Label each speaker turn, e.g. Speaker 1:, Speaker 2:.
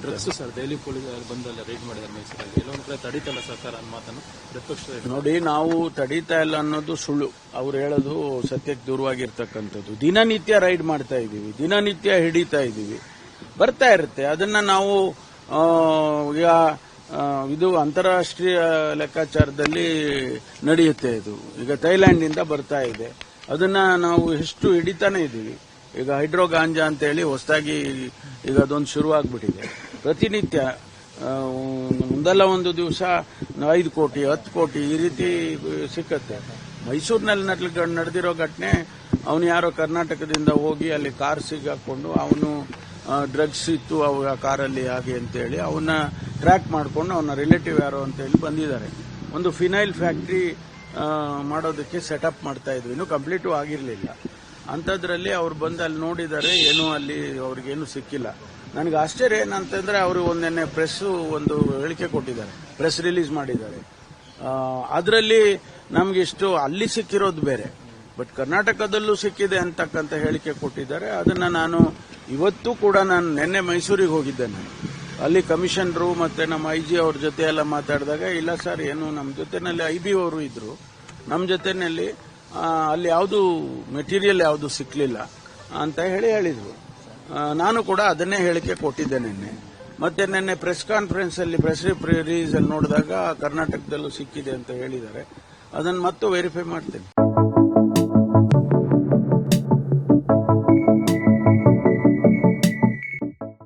Speaker 1: ನಡೀತದೆ
Speaker 2: sir Delhi police ಬಂದಲ್ಲ ride ಮಾಡಿದ್ದಾರೆ ಮೈಸೂರಲ್ಲಿ ಎಲ್ಲೊಂದು ಕಡೆ ತಡೀತಲ್ಲ ಸರ್ಕಾರ ಅನ್ನೋ ಮಾತನ್ನು ಪ್ರತಿಪಕ್ಷ
Speaker 1: ನೋಡಿ. ನಾವು ತಡೀತಾ ಇಲ್ಲ ಅನ್ನೋದು ಸುಳ್ಳು. ಅವ್ರು ಹೇಳೋದು ಸತ್ಯಕ್ಕೆ ದೂರವಾಗಿರ್ತಕ್ಕಂಥದ್ದು. ದಿನನಿತ್ಯ ರೈಡ್ ಮಾಡ್ತಾ ಇದ್ದೀವಿ, ದಿನನಿತ್ಯ ಹಿಡಿತಾ ಇದ್ದೀವಿ, ಬರ್ತಾ ಇರುತ್ತೆ. ಅದನ್ನ ನಾವು ಈಗ ಇದು ಅಂತಾರಾಷ್ಟ್ರೀಯ ಲೆಕ್ಕಾಚಾರದಲ್ಲಿ ನಡೆಯುತ್ತೆ. ಇದು ಈಗ ಥೈಲ್ಯಾಂಡ್ನಿಂದ ಬರ್ತಾ ಇದೆ, ಅದನ್ನ ನಾವು ಎಷ್ಟು ಹಿಡಿತಾನೆ ಇದ್ದೀವಿ. ಈಗ ಹೈಡ್ರೋ ಗಾಂಜಾ ಅಂತ ಹೇಳಿ ಹೊಸದಾಗಿ ಈಗ ಅದೊಂದು ಶುರುವಾಗ್ಬಿಟ್ಟಿದೆ. ಪ್ರತಿನಿತ್ಯ ಒಂದಲ್ಲ ಒಂದು ದಿವಸ 5 ಕೋಟಿ 10 ಕೋಟಿ ಈ ರೀತಿ ಸಿಕ್ಕತ್ತೆ. ಮೈಸೂರಿನಲ್ಲಿ ನಡೆದಿರೋ ಘಟನೆ, ಅವನು ಯಾರೋ ಕರ್ನಾಟಕದಿಂದ ಹೋಗಿ ಅಲ್ಲಿ ಕಾರ್ ಸಿಗಾಕೊಂಡು ಅವನು ಡ್ರಗ್ಸ್ ಇತ್ತು ಆ ಕಾರಲ್ಲಿ ಹಾಗೆ ಅಂತೇಳಿ ಅವನ್ನ ಟ್ರ್ಯಾಕ್ ಮಾಡಿಕೊಂಡು ಅವನ ರಿಲೇಟಿವ್ ಯಾರೋ ಅಂತೇಳಿ ಬಂದಿದ್ದಾರೆ. ಒಂದು ಫಿನೈಲ್ ಫ್ಯಾಕ್ಟ್ರಿ ಮಾಡೋದಕ್ಕೆ ಸೆಟಪ್ ಮಾಡ್ತಾ ಇದ್ವಿ, ಇನ್ನೂ ಕಂಪ್ಲೀಟು ಆಗಿರಲಿಲ್ಲ. ಅಂಥದ್ರಲ್ಲಿ ಅವ್ರು ಬಂದು ಅಲ್ಲಿ ನೋಡಿದ್ದಾರೆ, ಏನೂ ಅಲ್ಲಿ ಅವ್ರಿಗೇನು ಸಿಕ್ಕಿಲ್ಲ. ನನಗೆ ಆಶ್ಚರ್ಯ ಏನಂತಂದ್ರೆ ಅವರು ಒಂದೆನ್ನೆ ಒಂದು ಹೇಳಿಕೆ ಕೊಟ್ಟಿದ್ದಾರೆ, ಪ್ರೆಸ್ ರಿಲೀಸ್ ಮಾಡಿದ್ದಾರೆ. ಅದರಲ್ಲಿ ನಮಗಿಷ್ಟು ಅಲ್ಲಿ ಸಿಕ್ಕಿರೋದು ಬೇರೆ, ಬಟ್ ಕರ್ನಾಟಕದಲ್ಲೂ ಸಿಕ್ಕಿದೆ ಅಂತಕ್ಕಂಥ ಹೇಳಿಕೆ ಕೊಟ್ಟಿದ್ದಾರೆ. ಅದನ್ನ ನಾನು ಇವತ್ತು ಕೂಡ ನಿನ್ನೆ ಮೈಸೂರಿಗೆ ಹೋಗಿದ್ದೆ. ನಾನು ಅಲ್ಲಿ ಕಮಿಷನರು ಮತ್ತೆ ನಮ್ಮ IG ಅವ್ರ ಜೊತೆ ಎಲ್ಲ ಮಾತಾಡಿದಾಗ, ಇಲ್ಲ ಸರ್, ಏನು ನಮ್ಮ ಜೊತೆನಲ್ಲಿ IB ಅವರು ಇದ್ರು, ನಮ್ಮ ಜೊತೆನಲ್ಲಿ ಅಲ್ಲಿ ಯಾವುದು ಮೆಟೀರಿಯಲ್ ಯಾವುದು ಸಿಕ್ಕಲಿಲ್ಲ ಅಂತ ಹೇಳಿದ್ರು. ನಾನು ಕೂಡ ಅದನ್ನೇ ಹೇಳಿಕೆ ಕೊಟ್ಟಿದ್ದೆ ನಿನ್ನೆ. ಮತ್ತೆ ನಿನ್ನೆ ಪ್ರೆಸ್ ಕಾನ್ಫರೆನ್ಸ್ ಅಲ್ಲಿ ಪ್ರೆಸ್ ರಿಲೀಸ್ ಅಲ್ಲಿ ನೋಡಿದಾಗ ಕರ್ನಾಟಕದಲ್ಲೂ ಸಿಕ್ಕಿದೆ ಅಂತ ಹೇಳಿದ್ದಾರೆ. ಅದನ್ನು ಮತ್ತೆ ವೆರಿಫೈ ಮಾಡ್ತೇನೆ.